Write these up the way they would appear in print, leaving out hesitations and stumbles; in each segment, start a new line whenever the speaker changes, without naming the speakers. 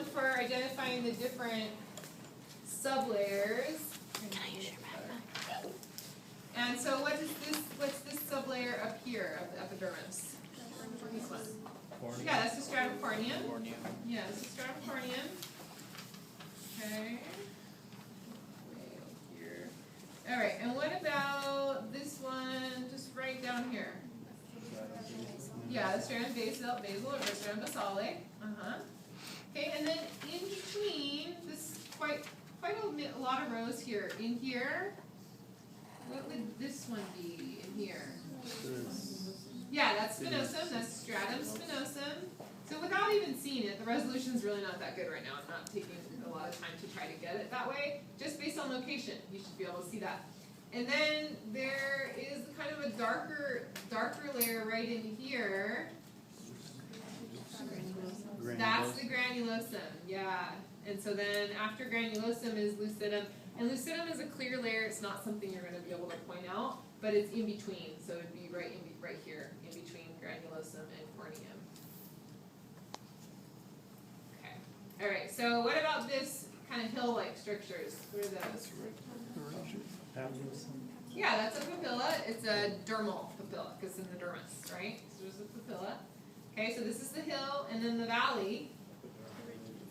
one for identifying the different sublayers.
Can I use your map?
And so what's this sublayer up here of the epidermis? This one. Yeah, that's the stratum corneum. Yeah, this is stratum corneum. Okay. Way over here. Alright, and what about this one just right down here? Yeah, the stratum basal or stratum basale. Okay, and then in between, this quite a lot of rows here. In here, what would this one be in here? Yeah, that's spinosum. That's stratum spinosum. So without even seeing it, the resolution's really not that good right now. I'm not taking a lot of time to try to get it that way. Just based on location, you should be able to see that. And then there is kind of a darker layer right in here. That's the granulosum, yeah. And so then after granulosum is lucidum. And lucidum is a clear layer. It's not something you're going to be able to point out, but it's in between. So it'd be right here, in between granulosum and corneum. Okay. All right. So what about this kind of hill-like structures? What are those? Yeah, that's a papilla. It's a dermal papilla because it's in the dermis, right? So there's a papilla. Okay, so this is the hill, and then the valley.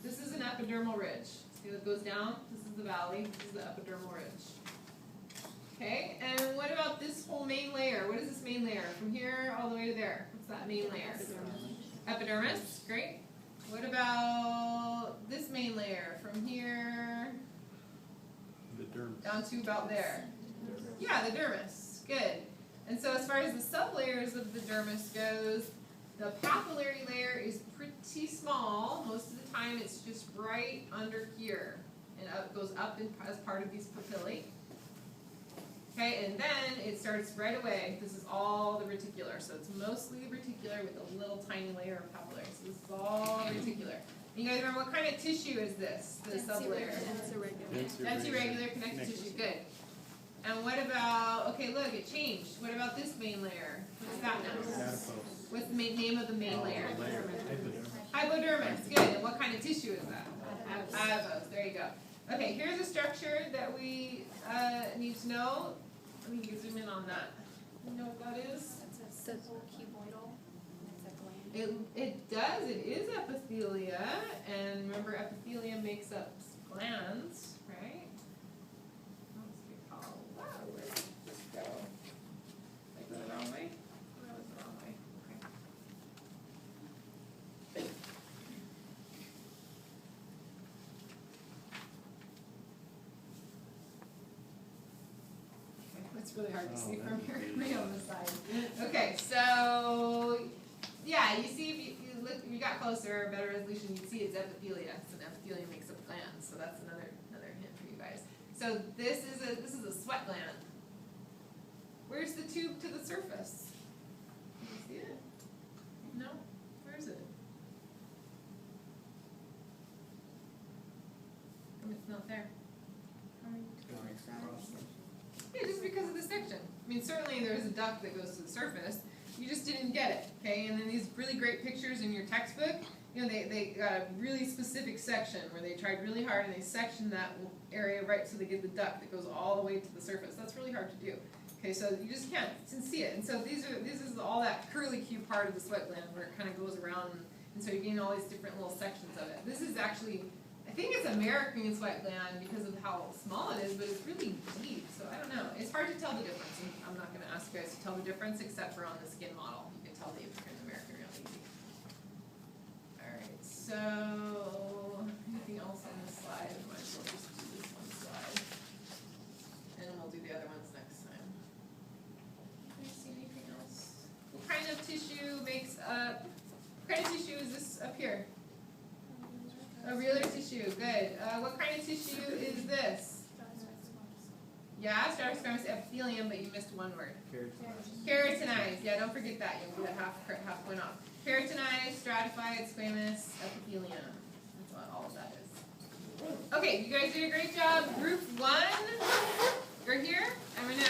This is an epidermal ridge. See, it goes down. This is the valley. This is the epidermal ridge. Okay, and what about this whole main layer? What is this main layer? From here all the way to there. What's that main layer? Epidermis. Great. What about this main layer? From here down to about there. Yeah, the dermis. Good. And so as far as the sublayers of the dermis goes, the papillary layer is pretty small. Most of the time it's just right under here. And it goes up as part of these papillae. Okay, and then it starts right away. This is all the reticular. So it's mostly reticular with a little tiny layer of papillary. So this is all reticular. And you guys remember what kind of tissue is this? The sublayer. Dense irregular connective tissue. Good. And what about, okay, look, it changed. What about this main layer? What's that now? What's the name of the main layer? Hypodermis. Good. And what kind of tissue is that? Adipose. There you go. Okay, here's a structure that we need to know. Let me zoom in on that. You know what that is?
It's a cuboidal. It's a gland.
It does. It is epithelia. And remember, epithelium makes up glands, right? Where did this go? Did I go the wrong way? That was the wrong way. Okay. It's really hard to see from here, way on the side. Okay, so yeah, you see if you look, if you got closer, better resolution, you'd see it's epithelia. So an epithelium makes up glands. So that's another hint for you guys. So this is a sweat gland. Where's the tube to the surface? Can you see it? No? Where is it? It's not there. Yeah, just because of the section. I mean, certainly there's a duct that goes to the surface. You just didn't get it, okay? And then these really great pictures in your textbook, you know, they got a really specific section where they tried really hard and they sectioned that area right so they get the duct that goes all the way to the surface. That's really hard to do. Okay, so you just can't see it. And so this is all that curlicue part of the sweat gland where it kind of goes around, and so you're getting all these different little sections of it. This is actually, I think it's American sweat gland because of how small it is, but it's really deep, so I don't know. It's hard to tell the difference. I'm not going to ask you guys to tell the difference except for on the skin model. You can tell the American real easy. Alright, so anything else on this slide? I might as well just do this one slide. And we'll do the other ones next time. Can you see anything else? What kind of tissue makes up, what kind of tissue is this up here? A realer tissue, good. What kind of tissue is this? Yeah, stratum epithelium, but you missed one word. Keratinized. Yeah, don't forget that. You'll get a half point off. Keratinized, stratified, squamous epithelium. That's what all of that is. Okay, you guys did a great job. Group 1, you're here. I'm going to